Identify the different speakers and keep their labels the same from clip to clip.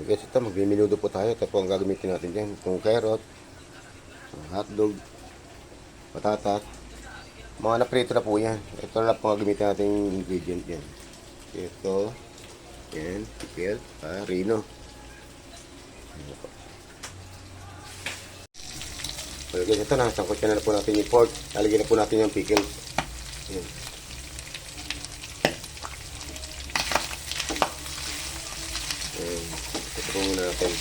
Speaker 1: Guys, ito magliminudo po tayo. Ito po ang gagamitin natin dyan. Itong carrot, hotdog, patatas. Mga naprito na po yan. Ito na po ang gagamitin natin ingredient yan. Ito, yan, pickle, rino. So guys, ito na. Sangkot na po natin yung pork. Lalagyan na po natin yung pickle. Yan. Ito po muna natin.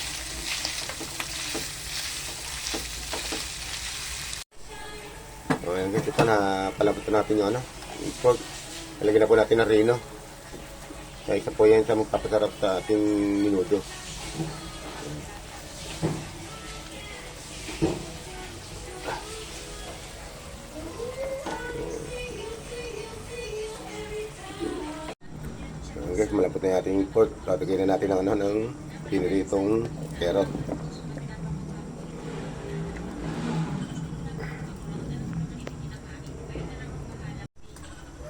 Speaker 1: So ayan guys, ito na palabot natin yung yung pork. Lalagyan na po natin ng rino. So isa po yan sa magpapasarap sa ating minudo. Guys, malapot na natin yung pork. Lalagyan na natin ng piniritong carrot.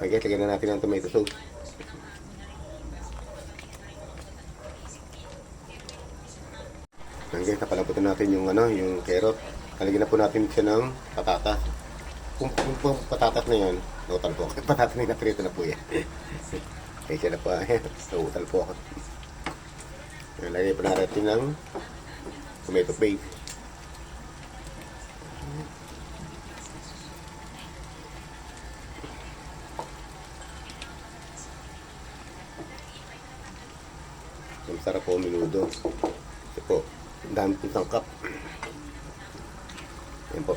Speaker 1: Okay guys, lagyan na natin ng tomato sauce. Okay guys, napalapot na natin yung yung carrot. Lalagyan na po natin siya ng patatas. Kung patatas na yan, total po. Patatas na naprito na po yan. Okay, siya na po. Nautal po ako. Lagay po natin ng tomato paste. Ang sarap po minudo. Ito po. Ang dami po sangkap. Yan po.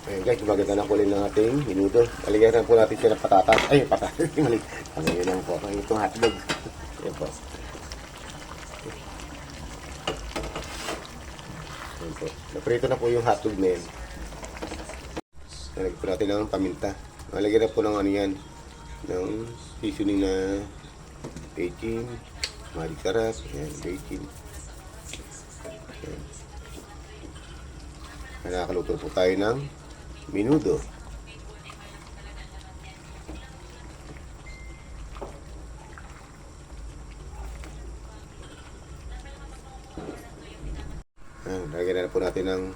Speaker 1: Ayan guys, gumaganda na kulin ng ating minudo. Aligyan na po natin siya ng patatas. Ay, patatas. Mali. Aligyan lang po. Itong hotdog. Ayan po. Ayan po. Naprito na po yung hotdog na yan. Nalagyan po natin ng paminta. Nalagyan na po ng yan. Ng seasoning na bacon. Malig sarap. Ayan, bacon. Ayan. Nakakaluto po tayo ng minudo. Lagyan na po natin ng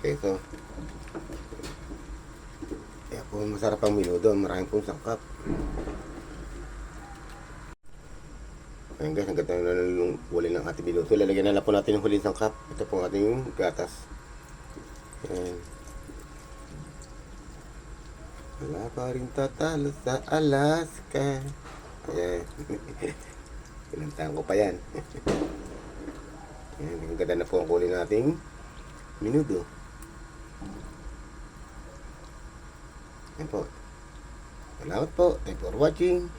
Speaker 1: keso. Kaya po masarap ang minudo. Maraming pong sangkap. Ayan guys, ang ganda na ng huli ng ating minudo. Lalagyan na lang po natin yung huling sangkap. Ito po ang ating gatas. Ayan. Wala pa rin tatalo sa Alaska. Ayan. Pinantahan ko pa yan. Ayan, ang ganda na po ang kulay nating minudo. Ayan po. Salamat po. Thank you for watching.